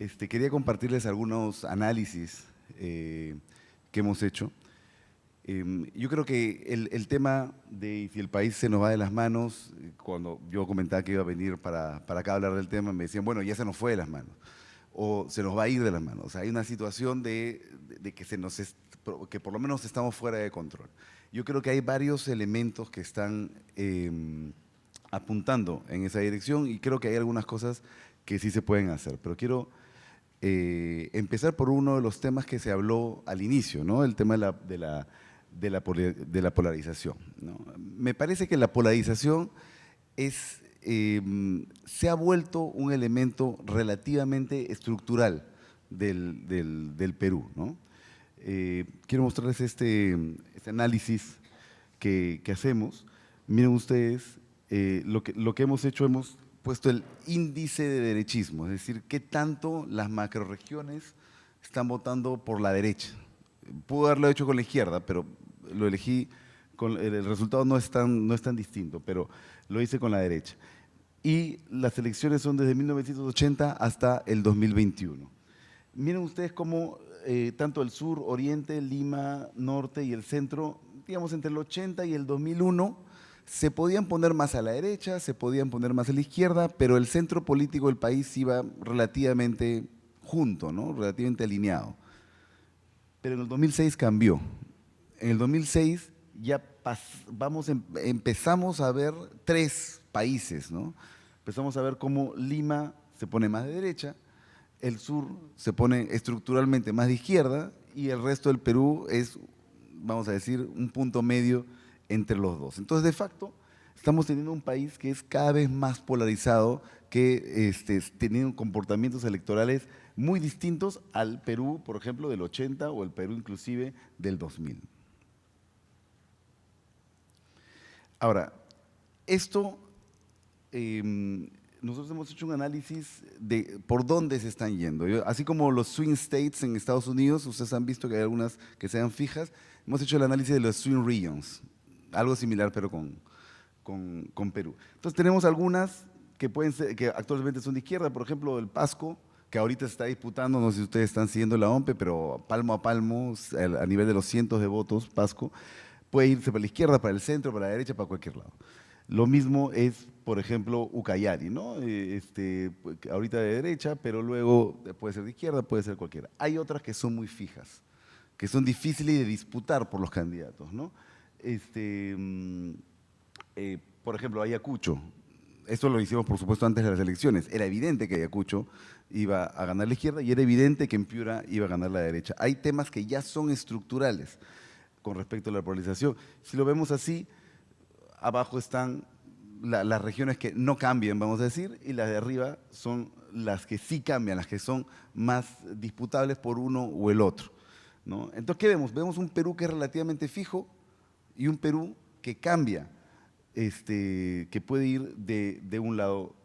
Quería compartirles algunos análisis que hemos hecho. Yo creo que el tema de si el país se nos va de las manos, cuando yo comentaba que iba a venir para acá a hablar del tema, me decían, bueno, ya se nos fue de las manos, o se nos va a ir de las manos. O sea, hay una situación de que, que por lo menos estamos fuera de control. Yo creo que hay varios elementos que están apuntando en esa dirección y creo que hay algunas cosas que sí se pueden hacer, pero quiero empezar por uno de los temas que se habló al inicio, ¿no? El tema de la polarización, ¿no? Me parece que la polarización se ha vuelto un elemento relativamente estructural del Perú, ¿no? Quiero mostrarles este análisis que hacemos. Miren ustedes, lo que hemos hecho, hemos puesto el índice de derechismo, es decir, qué tanto las macroregiones están votando por la derecha. Pudo haberlo hecho con la izquierda, pero lo elegí, el resultado no es tan distinto, pero lo hice con la derecha. Y las elecciones son desde 1980 hasta el 2021. Miren ustedes cómo tanto el sur, oriente, Lima, norte y el centro, digamos entre el 80 y el 2001, se podían poner más a la derecha, se podían poner más a la izquierda, pero el centro político del país iba relativamente junto, ¿no? Relativamente alineado. Pero en el 2006 cambió. En el 2006 ya empezamos a ver tres países, ¿no? Empezamos a ver cómo Lima se pone más de derecha, el sur se pone estructuralmente más de izquierda y el resto del Perú es, vamos a decir, un punto medio entre los dos. Entonces, de facto, estamos teniendo un país que es cada vez más polarizado, que teniendo comportamientos electorales muy distintos al Perú, por ejemplo, del 80 o el Perú inclusive del 2000. Ahora, esto, nosotros hemos hecho un análisis de por dónde se están yendo. Así como los swing states en Estados Unidos, ustedes han visto que hay algunas que sean fijas, hemos hecho el análisis de los swing regions, algo similar pero con Perú. Entonces tenemos algunas que pueden ser, que actualmente son de izquierda, por ejemplo el Pasco, que ahorita se está disputando, no sé si ustedes están siguiendo la OMPE, pero palmo a palmo, a nivel de los cientos de votos, Pasco, puede irse para la izquierda, para el centro, para la derecha, para cualquier lado. Lo mismo es, por ejemplo, Ucayali, ¿no? Ahorita de derecha, pero luego puede ser de izquierda, puede ser cualquiera. Hay otras que son muy fijas, que son difíciles de disputar por los candidatos, ¿no? Por ejemplo, Ayacucho. Esto lo hicimos, por supuesto, antes de las elecciones. Era evidente que Ayacucho iba a ganar la izquierda y era evidente que en Piura iba a ganar la derecha. Hay temas que ya son estructurales con respecto a la polarización. Si lo vemos así, abajo están las regiones que no cambian, vamos a decir, y las de arriba son las que sí cambian, las que son más disputables por uno o el otro, ¿no? Entonces, ¿qué vemos? Vemos un Perú que es relativamente fijo y un Perú que cambia, que puede ir de un lado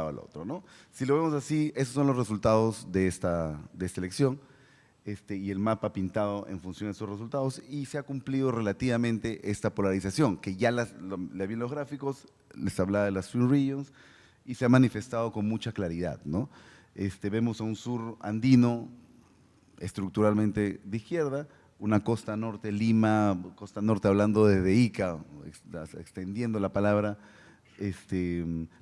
al otro, ¿no? Si lo vemos así, esos son los resultados de esta elección. Y el mapa pintado en función de esos resultados, y se ha cumplido relativamente esta polarización, que ya la vi en los gráficos, les hablaba de las swing regions, y se ha manifestado con mucha claridad, ¿no? Vemos a un sur andino estructuralmente de izquierda, una costa norte, Lima, costa norte hablando desde Ica, extendiendo la palabra,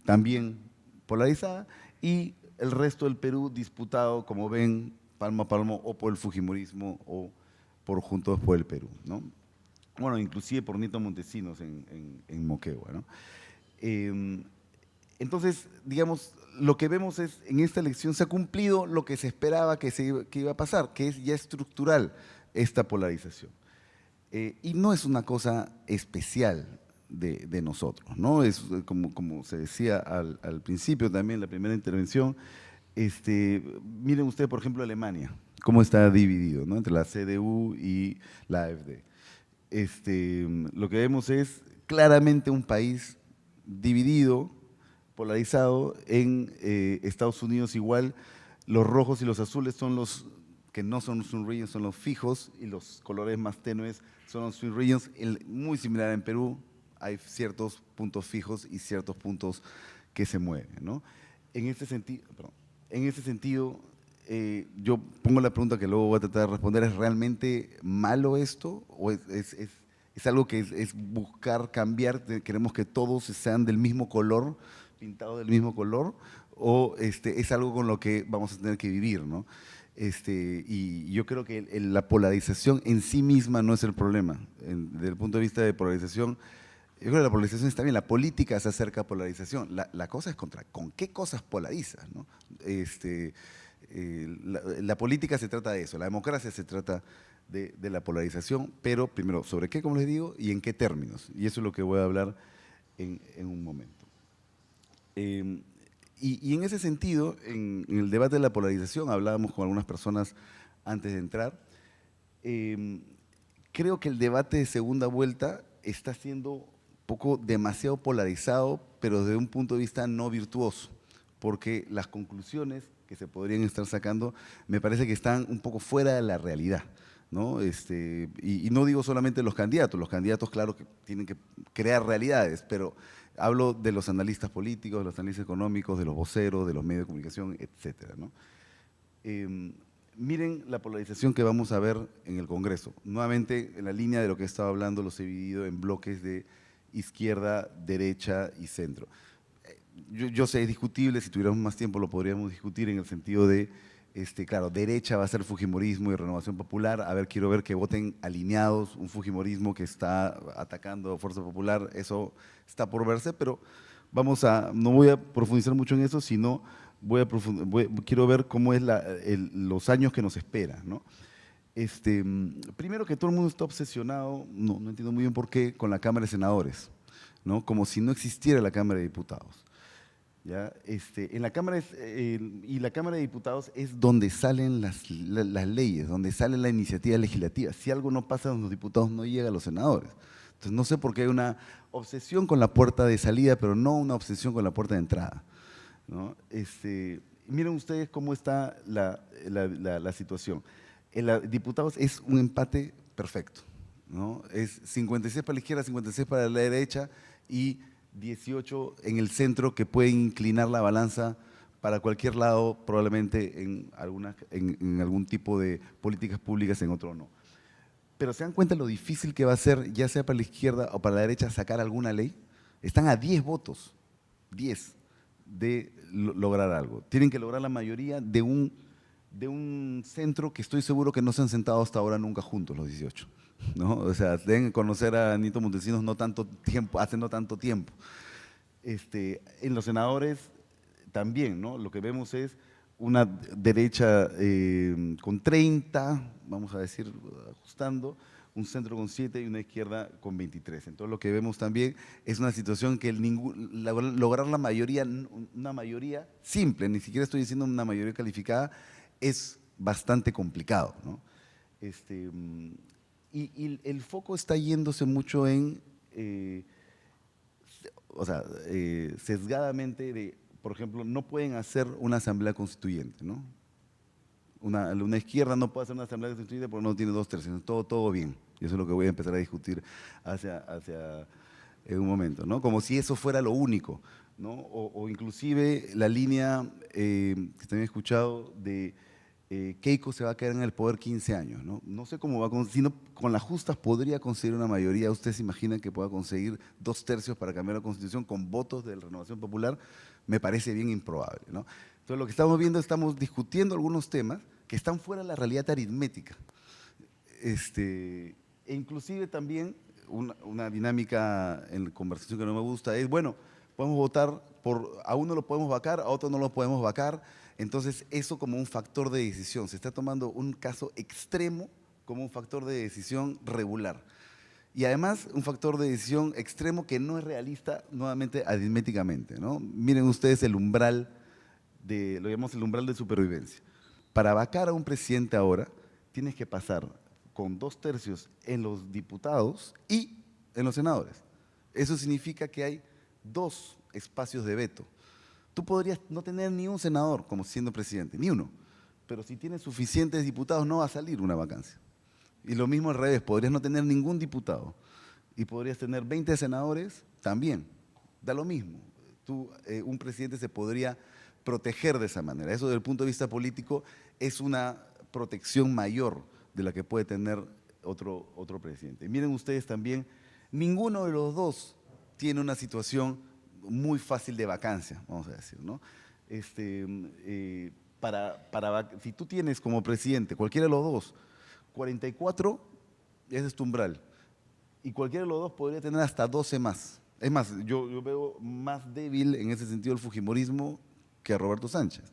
también polarizada, y el resto del Perú disputado, como ven, palmo a palmo, o por el fujimorismo o por Juntos por el Perú, ¿no? Bueno, inclusive por Nito Montesinos en Moquegua, ¿no? Entonces, digamos, lo que vemos es, en esta elección se ha cumplido lo que se esperaba que iba a pasar, que es ya estructural esta polarización. Y no es una cosa especial de nosotros, ¿no? Es como se decía al principio también, la primera intervención. Miren ustedes, por ejemplo, Alemania, cómo está dividido, ¿no? Entre la CDU y la AfD. Lo que vemos es claramente un país dividido, polarizado. En Estados Unidos igual, los rojos y los azules son los que no son swing regions, son los fijos, y los colores más tenues son los swing regions. Muy similar en Perú, hay ciertos puntos fijos y ciertos puntos que se mueven, ¿no? En este sentido, yo pongo la pregunta que luego voy a tratar de responder, ¿es realmente malo esto? ¿O es algo que es buscar cambiar? ¿Queremos que todos sean del mismo color, pintados del mismo color? ¿O es algo con lo que vamos a tener que vivir, ¿no? Y yo creo que la polarización en sí misma no es el problema. Desde el punto de vista de polarización, yo creo que la polarización está bien, la política se acerca a polarización. La cosa es con qué cosas polarizas, ¿no? La política se trata de eso, la democracia se trata de la polarización, pero primero, ¿sobre qué, como les digo, y en qué términos? Y eso es lo que voy a hablar en un momento. Y en ese sentido, en el debate de la polarización, hablábamos con algunas personas antes de entrar, creo que el debate de segunda vuelta está siendo un poco demasiado polarizado, pero desde un punto de vista no virtuoso, porque las conclusiones que se podrían estar sacando me parece que están un poco fuera de la realidad, ¿no? Y no digo solamente los candidatos claro que tienen que crear realidades, pero hablo de los analistas políticos, de los analistas económicos, de los voceros, de los medios de comunicación, etcétera, ¿no? Miren la polarización que vamos a ver en el Congreso. Nuevamente, en la línea de lo que he estado hablando, los he dividido en bloques de izquierda, derecha y centro. Yo sé, es discutible, si tuviéramos más tiempo lo podríamos discutir en el sentido de, claro, derecha va a ser Fujimorismo y Renovación Popular. A ver, quiero ver que voten alineados, un Fujimorismo que está atacando a Fuerza Popular, eso está por verse, pero no voy a profundizar mucho en eso, sino quiero ver cómo es los años que nos esperan, ¿no? Primero que todo el mundo está obsesionado, no entiendo muy bien por qué, con la Cámara de Senadores, ¿no? Como si no existiera la Cámara de Diputados. ¿Ya? En la Cámara y la Cámara de Diputados es donde salen las leyes, donde sale la iniciativa legislativa. Si algo no pasa con los diputados, no llega a los senadores. Entonces no sé por qué hay una obsesión con la puerta de salida, pero no una obsesión con la puerta de entrada, ¿no? Miren ustedes cómo está la situación. En diputados es un empate perfecto, ¿no? Es 56 para la izquierda, 56 para la derecha y 18 en el centro que pueden inclinar la balanza para cualquier lado, probablemente en algún tipo de políticas públicas, en otro no. Pero ¿se dan cuenta lo difícil que va a ser, ya sea para la izquierda o para la derecha, sacar alguna ley? Están a 10 votos, 10, de lograr algo. Tienen que lograr la mayoría de un centro que estoy seguro que no se han sentado hasta ahora nunca juntos los 18, ¿no? O sea, deben conocer a Nito Montesinos no tanto tiempo, hace no tanto tiempo. En los senadores también, ¿no? Lo que vemos es una derecha con 30, vamos a decir, ajustando, un centro con 7 y una izquierda con 23. Entonces lo que vemos también es una situación que lograr la mayoría, una mayoría simple, ni siquiera estoy diciendo una mayoría calificada, es bastante complicado, ¿no? Y el foco está yéndose mucho o sea, sesgadamente por ejemplo, no pueden hacer una asamblea constituyente, ¿no? Una izquierda no puede hacer una asamblea constituyente porque no tiene 2/3, todo bien. Y eso es lo que voy a empezar a discutir en un momento, ¿no? Como si eso fuera lo único, ¿no? O inclusive la línea que también he escuchado de Keiko se va a quedar en el poder 15 años, ¿no? No sé cómo va a conseguir, con las justas podría conseguir una mayoría. ¿Ustedes se imaginan que pueda conseguir 2/3 para cambiar la Constitución con votos de la Renovación Popular? Me parece bien improbable, ¿no? Entonces lo que estamos viendo, estamos discutiendo algunos temas que están fuera de la realidad aritmética. E inclusive también una dinámica en conversación que no me gusta es, bueno, podemos votar a uno lo podemos vacar, a otro no lo podemos vacar. Entonces eso como un factor de decisión, se está tomando un caso extremo como un factor de decisión regular. Y además un factor de decisión extremo que no es realista nuevamente aritméticamente, ¿no? Miren ustedes el umbral lo llamamos el umbral de supervivencia. Para vacar a un presidente ahora, tienes que pasar con 2/3 en los diputados y en los senadores. Eso significa que hay 2 espacios de veto. Tú podrías no tener ni un senador como siendo presidente, ni uno, pero si tienes suficientes diputados no va a salir una vacancia. Y lo mismo al revés, podrías no tener ningún diputado y podrías tener 20 senadores también, da lo mismo. Un presidente se podría proteger de esa manera. Eso desde el punto de vista político es una protección mayor de la que puede tener otro presidente. Miren ustedes también, ninguno de los dos tiene una situación muy fácil de vacancia, vamos a decir, ¿no? Si tú tienes como presidente cualquiera de los dos, 44, ese es tu umbral. Y cualquiera de los dos podría tener hasta 12 más. Es más, yo veo más débil en ese sentido el fujimorismo que a Roberto Sánchez.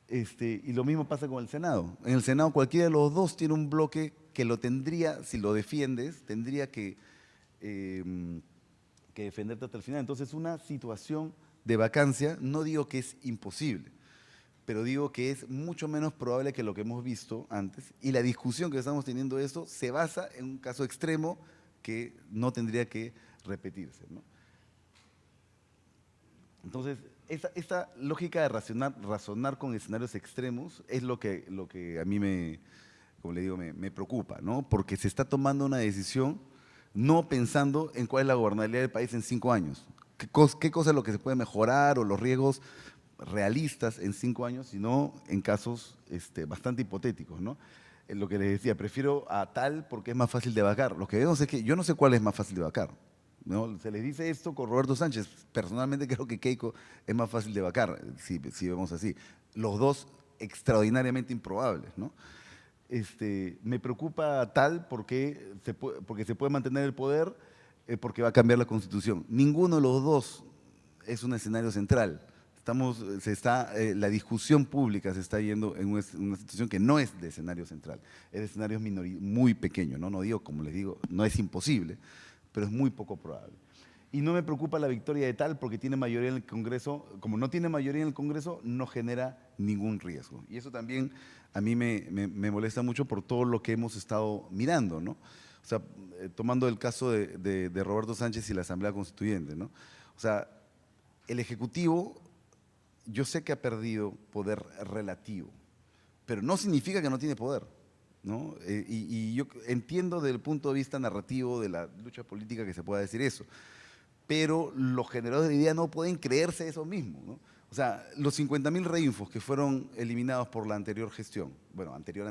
Y lo mismo pasa con el Senado. En el Senado cualquiera de los dos tiene un bloque que lo tendría, si lo defiendes, tendría que defenderte hasta el final. Entonces, una situación de vacancia, no digo que es imposible, pero digo que es mucho menos probable que lo que hemos visto antes. Y la discusión que estamos teniendo de esto se basa en un caso extremo que no tendría que repetirse, ¿no? Entonces, esta lógica de razonar con escenarios extremos es lo que a mí como le digo, me preocupa, ¿no? Porque se está tomando una decisión no pensando en cuál es la gobernabilidad del país en 5 años. ¿Qué cosa es lo que se puede mejorar o los riesgos realistas en 5 años, sino en casos bastante hipotéticos, ¿no? Lo que les decía, prefiero a tal porque es más fácil de vacar. Lo que vemos es que yo no sé cuál es más fácil de vacar, ¿no? Se les dice esto con Roberto Sánchez. Personalmente creo que Keiko es más fácil de vacar, si vemos así. Los dos extraordinariamente improbables, ¿no? Me preocupa tal porque se puede mantener el poder, porque va a cambiar la Constitución. Ninguno de los dos es un escenario central. La discusión pública se está yendo en una situación que no es de escenario central, es de escenarios muy pequeños, ¿no? No digo, como les digo, no es imposible, pero es muy poco probable. Y no me preocupa la victoria de tal porque tiene mayoría en el Congreso. Como no tiene mayoría en el Congreso, no genera ningún riesgo. Y eso también a mí me molesta mucho por todo lo que hemos estado mirando, ¿no? O sea, tomando el caso de Roberto Sánchez y la Asamblea Constituyente, ¿no? O sea, el Ejecutivo, yo sé que ha perdido poder relativo, pero no significa que no tiene poder, ¿no? Y yo entiendo desde el punto de vista narrativo de la lucha política que se pueda decir eso, pero los generadores de idea no pueden creerse eso mismo, ¿no? O sea, los 50.000 reinfos que fueron eliminados por la anterior gestión, bueno, anterior,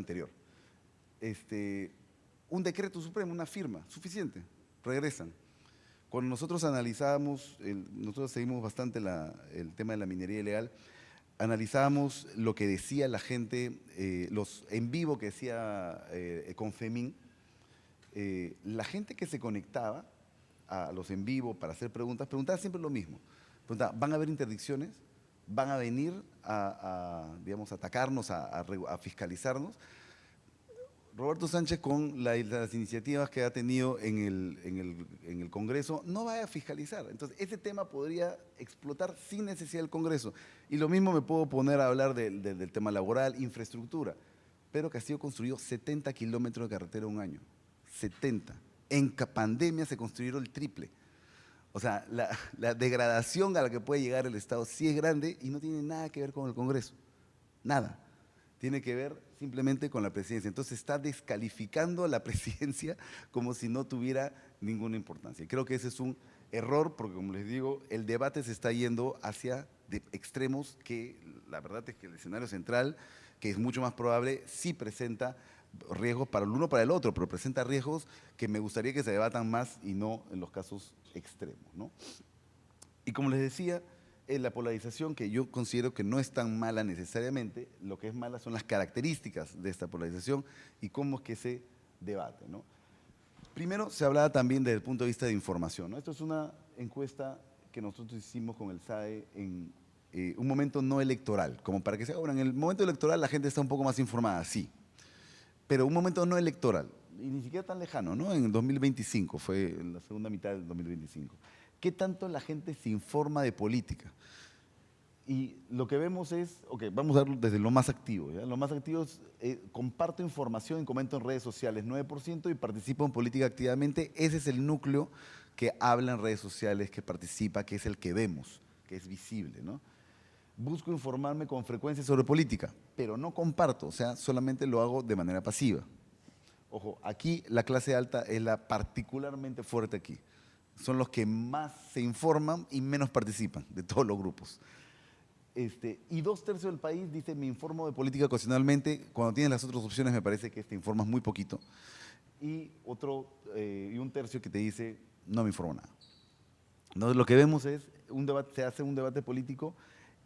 un decreto supremo, una firma, suficiente, regresan. Cuando nosotros analizábamos, nosotros seguimos bastante el tema de la minería ilegal, analizábamos lo que decía la gente, los en vivo que decía Confemín, la gente que se conectaba a los en vivo para hacer preguntas, preguntaba siempre lo mismo. Preguntaba, ¿van a haber interdicciones? ¿Van a venir digamos, a atacarnos, a fiscalizarnos? Roberto Sánchez, con las iniciativas que ha tenido en el Congreso, no va a fiscalizar. Entonces, ese tema podría explotar sin necesidad del Congreso. Y lo mismo me puedo poner a hablar del tema laboral, infraestructura. Pedro Castillo construyó 70 kilómetros de carretera en un año. 70. En pandemia se construyeron el triple. O sea, la degradación a la que puede llegar el Estado sí es grande y no tiene nada que ver con el Congreso. Nada. Tiene que ver simplemente con la presidencia. Entonces está descalificando a la presidencia como si no tuviera ninguna importancia. Creo que ese es un error porque, como les digo, el debate se está yendo hacia extremos que la verdad es que el escenario central, que es mucho más probable, sí presenta riesgos para el uno para el otro, pero presenta riesgos que me gustaría que se debatan más y no en los casos extremos, ¿no? Y como les decía, la polarización, que yo considero que no es tan mala necesariamente, lo que es mala son las características de esta polarización y cómo es que se debate, ¿no? Primero, se hablaba también desde el punto de vista de información, ¿no? Esto es una encuesta que nosotros hicimos con el SAE en un momento no electoral, como para que se haga, bueno, en el momento electoral la gente está un poco más informada, sí, pero un momento no electoral, y ni siquiera tan lejano, ¿no? En el 2025, fue en la segunda mitad del 2025. ¿Qué tanto la gente se informa de política? Y lo que vemos es, ok, vamos a verlo desde lo más activo, ¿ya? Lo más activo es, comparto información y comento en redes sociales, 9%, y participo en política activamente. Ese es el núcleo que habla en redes sociales, que participa, que es el que vemos, que es visible, ¿no? Busco informarme con frecuencia sobre política, pero no comparto, o sea, solamente lo hago de manera pasiva. Ojo, aquí la clase alta es la particularmente fuerte aquí. Son los que más se informan y menos participan de todos los grupos. Y 2/3 del país dice, me informo de política ocasionalmente. Cuando tienes las otras opciones, me parece que te informas muy poquito. Y 1/3 que te dice, no me informo nada. Entonces, lo que vemos es, se hace un debate político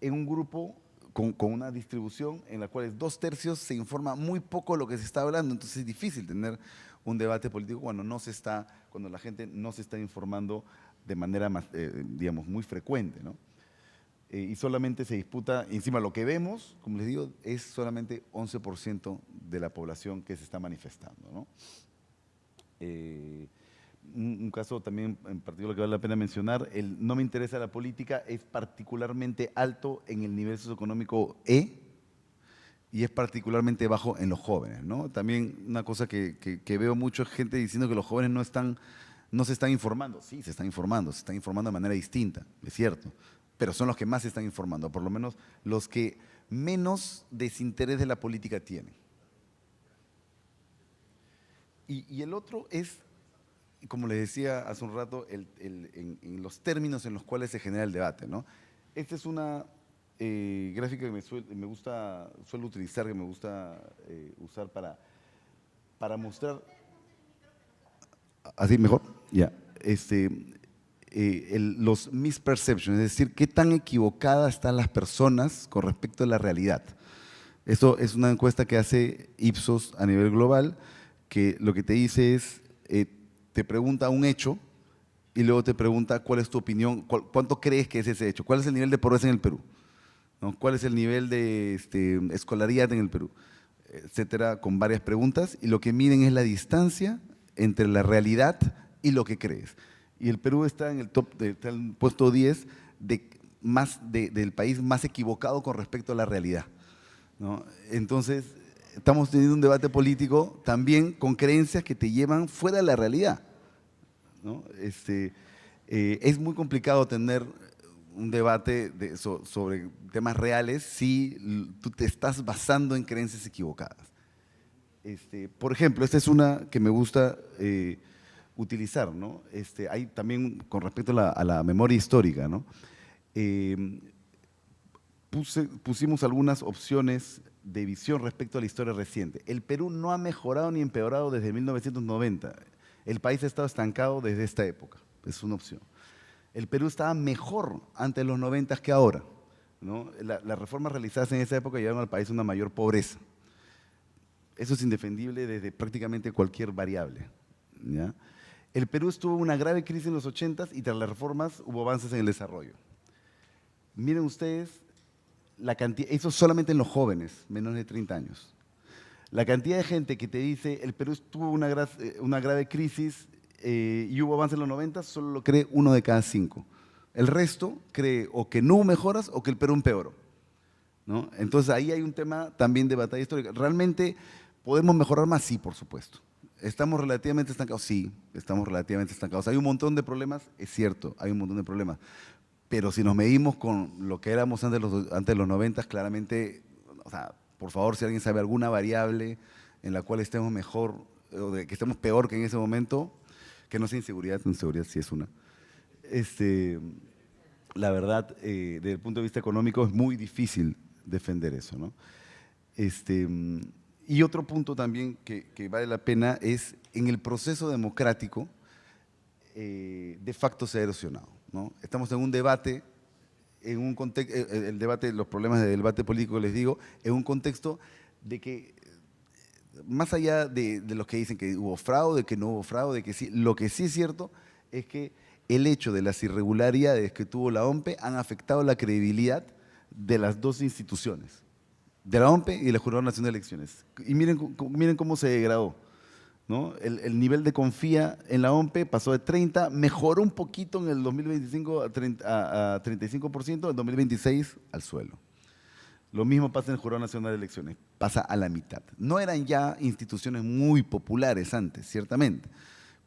en un grupo con una distribución en la cual 2/3 se informa muy poco de lo que se está hablando. Entonces, es difícil tener un debate político cuando la gente no se está informando de manera más, digamos, muy frecuente, ¿no? Y solamente se disputa, encima lo que vemos, como les digo, es solamente 11% de la población que se está manifestando, ¿no? Un caso también en particular que vale la pena mencionar, el no me interesa la política es particularmente alto en el nivel socioeconómico E y es particularmente bajo en los jóvenes, ¿no? También una cosa que veo mucho es gente diciendo que los jóvenes no se están informando. Sí, se están informando de manera distinta, es cierto, pero son los que más se están informando, por lo menos los que menos desinterés de la política tienen. Y el otro es, como les decía hace un rato, en los términos en los cuales se genera el debate, ¿no? Esta es una gráfica que suelo utilizar, que me gusta usar para mostrar. ¿Así mejor? Ya. Los misperceptions, es decir, qué tan equivocadas están las personas con respecto a la realidad. Eso es una encuesta que hace Ipsos a nivel global, que lo que te dice es, te pregunta un hecho y luego te pregunta cuál es tu opinión, cuánto crees que es ese hecho, cuál es el nivel de pobreza en el Perú, ¿no? ¿Cuál es el nivel de escolaridad en el Perú, etcétera, con varias preguntas, y lo que miden es la distancia entre la realidad y lo que crees. Y el Perú está en está en el puesto 10 del país más equivocado con respecto a la realidad, ¿no? Entonces, estamos teniendo un debate político también con creencias que te llevan fuera de la realidad, ¿no? Es muy complicado tener un debate sobre temas reales si tú te estás basando en creencias equivocadas. Por ejemplo, esta es una que me gusta utilizar, ¿no? Hay también con respecto a la memoria histórica, ¿no? Eh, Pusimos algunas opciones de visión respecto a la historia reciente. El Perú no ha mejorado ni empeorado desde 1990. El país ha estado estancado desde esta época. Es una opción. El Perú estaba mejor antes de los 90 que ahora, ¿no? Las reformas realizadas en esa época llevaron al país a una mayor pobreza. Eso es indefendible desde prácticamente cualquier variable, ¿ya? El Perú estuvo en una grave crisis en los 80 y tras las reformas hubo avances en el desarrollo. Miren ustedes la cantidad, eso solamente en los jóvenes, menos de 30 años. La cantidad de gente que te dice el Perú tuvo una grave crisis y hubo avance en los 90, solo lo cree 1 de cada 5. El resto cree o que no hubo mejoras o que el Perú empeoró, ¿no? Entonces ahí hay un tema también de batalla histórica. ¿Realmente podemos mejorar más? Sí, por supuesto. ¿Estamos relativamente estancados? Sí, estamos relativamente estancados. ¿Hay un montón de problemas? Es cierto, hay un montón de problemas. Pero si nos medimos con lo que éramos antes de los 90, claramente, o sea, por favor, si alguien sabe alguna variable en la cual estemos mejor o de que estemos peor que en ese momento, que no sea inseguridad sí es una. La verdad, desde el punto de vista económico es muy difícil defender eso, ¿no? Y otro punto también que vale la pena es en el proceso democrático, de facto se ha erosionado, ¿no? Estamos en un debate, en un contexto, el debate, los problemas del debate político, les digo, en un contexto de que, más allá de los que dicen que hubo fraude, que no hubo fraude, que sí, lo que sí es cierto es que el hecho de las irregularidades que tuvo la OMPE han afectado la credibilidad de las dos instituciones, de la OMPE y del Jurado Nacional de Elecciones. Y miren cómo se degradó, ¿no? El nivel de confía en la OMPE pasó de 30, mejoró un poquito en el 2025 a 35%, en el 2026 al suelo. Lo mismo pasa en el Jurado Nacional de Elecciones, pasa a la mitad. No eran ya instituciones muy populares antes, ciertamente,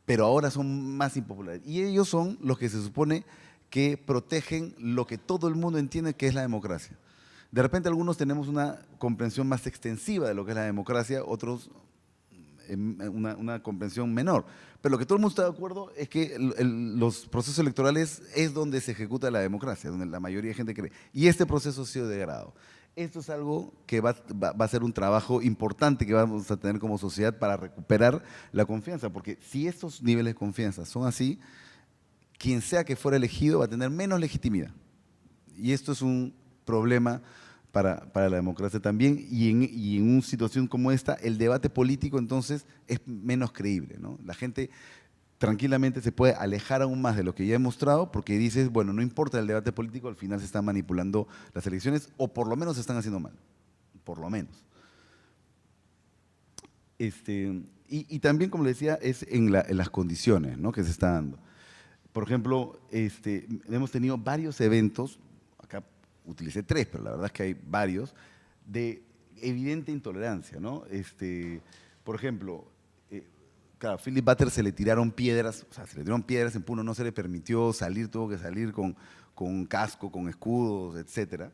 pero ahora son más impopulares. Y ellos son los que se supone que protegen lo que todo el mundo entiende que es la democracia. De repente algunos tenemos una comprensión más extensiva de lo que es la democracia, otros una comprensión menor. Pero lo que todo el mundo está de acuerdo es que los procesos electorales es donde se ejecuta la democracia, donde la mayoría de gente cree. Y este proceso ha sido degradado. Esto es algo que va a ser un trabajo importante que vamos a tener como sociedad para recuperar la confianza, porque si estos niveles de confianza son así, quien sea que fuera elegido va a tener menos legitimidad. Y esto es un problema para la democracia también, y en una situación como esta, el debate político entonces es menos creíble, ¿no? La gente tranquilamente se puede alejar aún más de lo que ya he mostrado porque dices, bueno, no importa el debate político, al final se están manipulando las elecciones o por lo menos se están haciendo mal, por lo menos. Y también, como le decía, es en las condiciones, ¿no?, que se está dando. Por ejemplo, hemos tenido varios eventos, acá utilicé tres, pero la verdad es que hay varios, de evidente intolerancia, ¿no? Por ejemplo, claro, a Philip Butter se le tiraron piedras, o sea, se le tiraron piedras en Puno, no se le permitió salir, tuvo que salir con casco, con escudos, etcétera.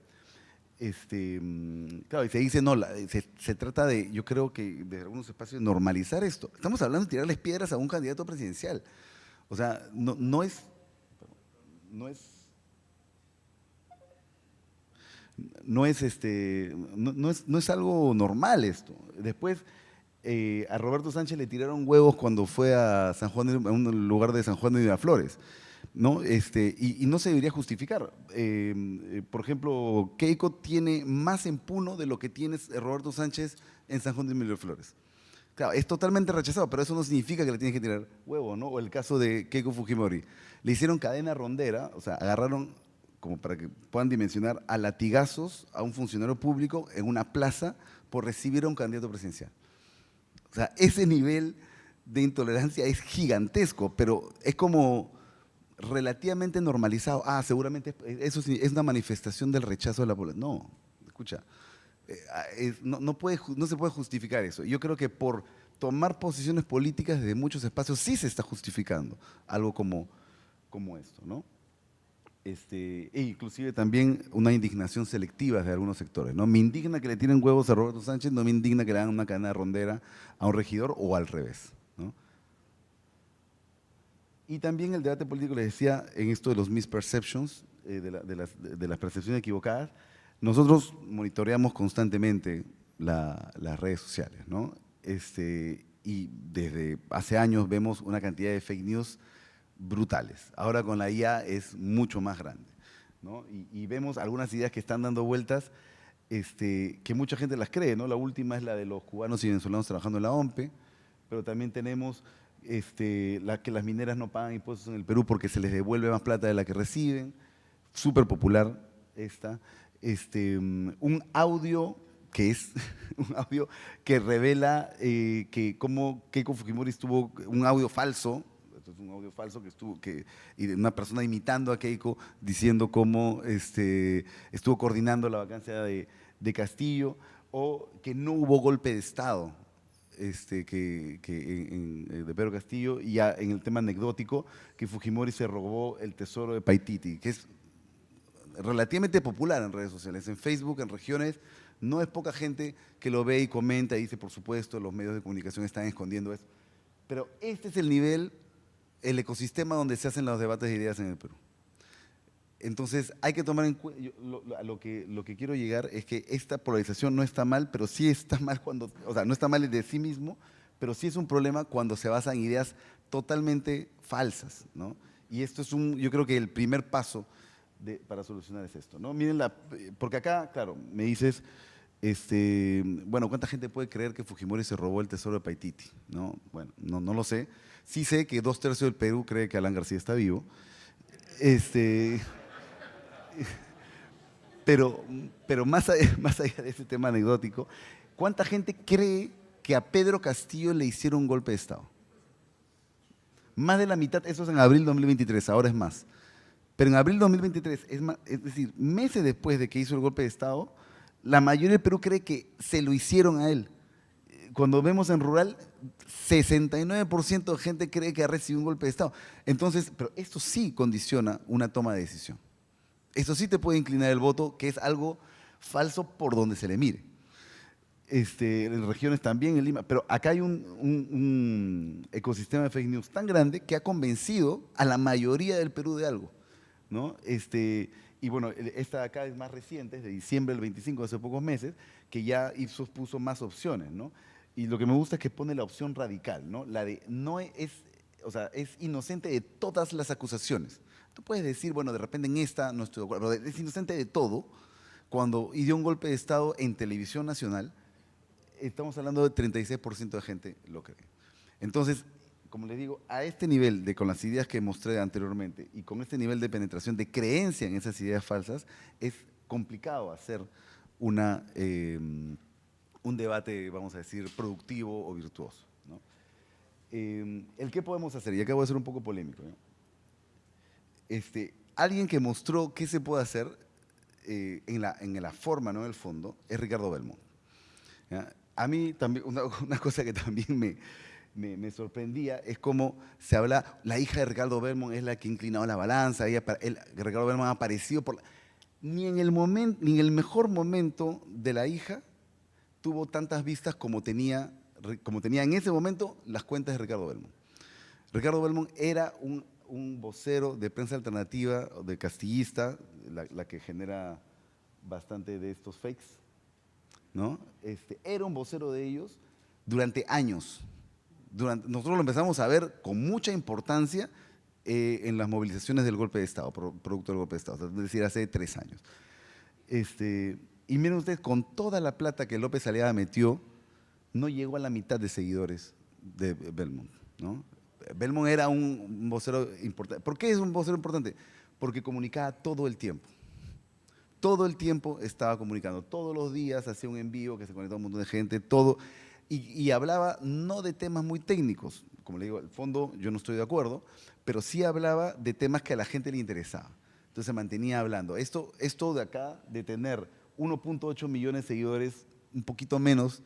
Claro, y se dice, no, se trata de, yo creo que de algunos espacios, normalizar esto. Estamos hablando de tirarles piedras a un candidato presidencial. O sea, no es, no es, no es algo normal esto. Después, a Roberto Sánchez le tiraron huevos cuando fue a San Juan, a un lugar de San Juan de Miraflores, ¿no? Y no se debería justificar. Por ejemplo, Keiko tiene más en Puno de lo que tiene Roberto Sánchez en San Juan de Miraflores. Claro, es totalmente rechazado, pero eso no significa que le tienes que tirar huevo, ¿no? O el caso de Keiko Fujimori. Le hicieron cadena rondera, o sea, agarraron, como para que puedan dimensionar, a latigazos a un funcionario público en una plaza por recibir a un candidato presidencial. O sea, ese nivel de intolerancia es gigantesco, pero es como relativamente normalizado. Ah, seguramente eso sí, es una manifestación del rechazo de la población. No, escucha, no se puede justificar eso. Yo creo que por tomar posiciones políticas desde muchos espacios sí se está justificando algo como esto, ¿no? E inclusive también una indignación selectiva de algunos sectores, ¿no? Me indigna que le tiren huevos a Roberto Sánchez, no me indigna que le hagan una cadena rondera a un regidor o al revés, ¿no? Y también el debate político, les decía, en esto de los misperceptions, de las percepciones equivocadas, nosotros monitoreamos constantemente las redes sociales, ¿no? Y desde hace años vemos una cantidad de fake news brutales. Ahora con la IA es mucho más grande, ¿no? Y vemos algunas ideas que están dando vueltas, que mucha gente las cree, ¿no? La última es la de los cubanos y venezolanos trabajando en la OMPE, pero también tenemos que las mineras no pagan impuestos en el Perú porque se les devuelve más plata de la que reciben, súper popular esta. Un audio que es un audio que revela que como Keiko Fujimori estuvo, un audio falso, esto es un audio falso y de una persona imitando a Keiko diciendo cómo estuvo coordinando la vacancia de Castillo, o que no hubo golpe de Estado de Pedro Castillo, y ya en el tema anecdótico, que Fujimori se robó el tesoro de Paititi, que es relativamente popular en redes sociales, en Facebook, en regiones, no es poca gente que lo ve y comenta y dice, por supuesto, los medios de comunicación están escondiendo eso. Pero este es el nivel, el ecosistema donde se hacen los debates de ideas en el Perú. Entonces, hay que tomar en cuenta, lo que quiero llegar es que esta polarización no está mal, pero sí está mal cuando, o sea, no está mal de sí mismo, pero sí es un problema cuando se basa en ideas totalmente falsas, ¿no? Y esto es yo creo que el primer paso para solucionar es esto, ¿no? Miren, porque acá, claro, me dices, bueno, ¿cuánta gente puede creer que Fujimori se robó el tesoro de Paititi? ¿No? Bueno, no lo sé. Sí sé que 2/3 del Perú cree que Alan García está vivo. Pero más allá de ese tema anecdótico, ¿cuánta gente cree que a Pedro Castillo le hicieron un golpe de Estado? Más de la mitad, eso es en abril de 2023, ahora es más. Pero en abril de 2023, es decir, meses después de que hizo el golpe de Estado, la mayoría del Perú cree que se lo hicieron a él. Cuando vemos en rural, 69% de gente cree que ha recibido un golpe de Estado. Entonces, pero esto sí condiciona una toma de decisión. Esto sí te puede inclinar el voto, que es algo falso por donde se le mire. en regiones también, en Lima, pero acá hay un ecosistema de fake news tan grande que ha convencido a la mayoría del Perú de algo, ¿no? Y bueno, esta de acá es más reciente, es de diciembre del 25, hace pocos meses, que ya Ipsos puso más opciones, ¿no? Y lo que me gusta es que pone la opción radical, ¿no? La de no es, o sea, es inocente de todas las acusaciones. Tú puedes decir, bueno, de repente en esta no estoy de acuerdo, pero es inocente de todo. Cuando dio un golpe de Estado en televisión nacional, estamos hablando de 36% de gente lo cree. Entonces, como les digo, a este nivel de con las ideas que mostré anteriormente y con este nivel de penetración, de creencia en esas ideas falsas, es complicado hacer una, un debate, vamos a decir, productivo o virtuoso, ¿no? ¿El qué podemos hacer? Y acá voy a ser un poco polémico, ¿no? Alguien que mostró qué se puede hacer en la forma, no en el fondo, es Ricardo Belmont. ¿Ya? A mí también, una cosa que también me sorprendía es cómo se habla, la hija de Ricardo Belmont es la que ha inclinado la balanza, Ricardo Belmont ha aparecido ni en el momento, ni en el mejor momento de la hija tuvo tantas vistas como tenía en ese momento las cuentas de Ricardo Belmont. Ricardo Belmont era un vocero de prensa alternativa, de castillista, la que genera bastante de estos fakes, ¿no? Era un vocero de ellos durante años. Nosotros lo empezamos a ver con mucha importancia en las movilizaciones del golpe de Estado, producto del golpe de Estado, es decir, hace 3 años. Y miren ustedes, con toda la plata que López Aliaga metió, no llegó a la mitad de seguidores de Belmont, ¿no? Belmont era un vocero importante. ¿Por qué es un vocero importante? Porque comunicaba todo el tiempo. Todo el tiempo estaba comunicando, todos los días hacía un envío que se conectaba un montón de gente, todo, y hablaba no de temas muy técnicos, como le digo, al fondo yo no estoy de acuerdo, pero sí hablaba de temas que a la gente le interesaba. Entonces se mantenía hablando. Esto de acá, de tener 1.8 millones de seguidores, un poquito menos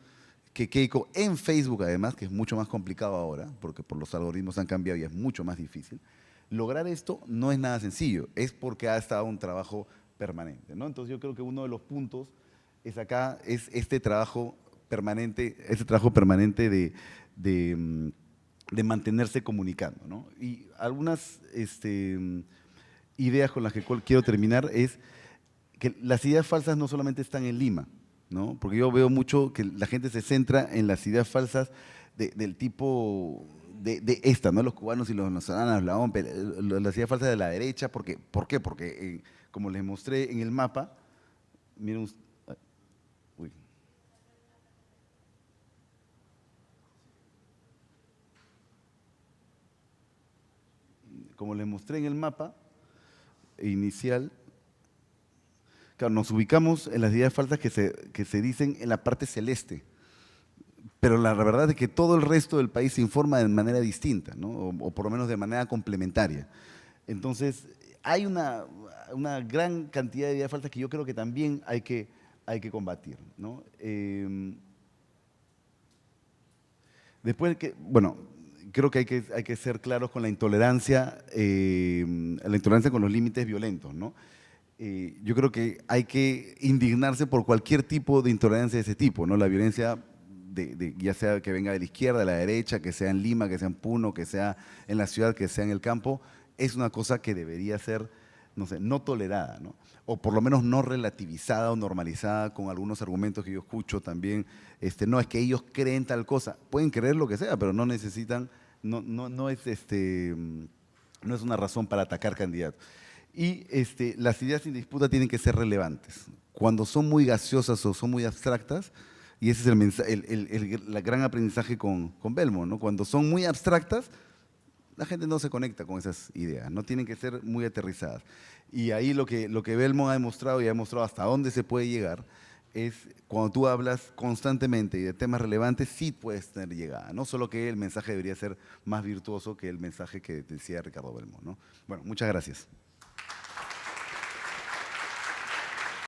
que Keiko en Facebook además, que es mucho más complicado ahora, porque por los algoritmos han cambiado y es mucho más difícil, lograr esto no es nada sencillo, es porque ha estado un trabajo permanente, ¿no? Entonces yo creo que uno de los puntos es este trabajo permanente de mantenerse comunicando, ¿no? Y algunas ideas con las que quiero terminar es que las ideas falsas no solamente están en Lima, ¿no? Porque yo veo mucho que la gente se centra en las ideas falsas del tipo de esta, ¿no? Los cubanos y los venezolanos, la OMP, las ideas falsas de la derecha, ¿por qué? Porque, como les mostré en el mapa, miren, uy, como les mostré en el mapa inicial, claro, nos ubicamos en las ideas falsas que se dicen en la parte celeste, pero la verdad es que todo el resto del país se informa de manera distinta, ¿no? O por lo menos de manera complementaria. Entonces, hay una gran cantidad de ideas falsas que yo creo que también hay que combatir, ¿no? Después que, bueno, creo que hay que ser claros con la intolerancia con los límites violentos, ¿no? Yo creo que hay que indignarse por cualquier tipo de intolerancia de ese tipo, ¿no? La violencia, ya sea que venga de la izquierda, de la derecha, que sea en Lima, que sea en Puno, que sea en la ciudad, que sea en el campo, es una cosa que debería ser, no sé, no tolerada, ¿no? O por lo menos no relativizada o normalizada con algunos argumentos que yo escucho también. No es que ellos creen tal cosa, pueden creer lo que sea, pero no necesitan, no es no es una razón para atacar candidatos. Y las ideas sin disputa tienen que ser relevantes. Cuando son muy gaseosas o son muy abstractas, y ese es el gran aprendizaje con Belmont, ¿no? Cuando son muy abstractas, la gente no se conecta con esas ideas, no tienen que ser muy aterrizadas. Y ahí lo que Belmont ha demostrado y ha demostrado hasta dónde se puede llegar es cuando tú hablas constantemente y de temas relevantes, sí puedes tener llegada. No solo que el mensaje debería ser más virtuoso que el mensaje que decía Ricardo Belmont, ¿no? Bueno, muchas gracias.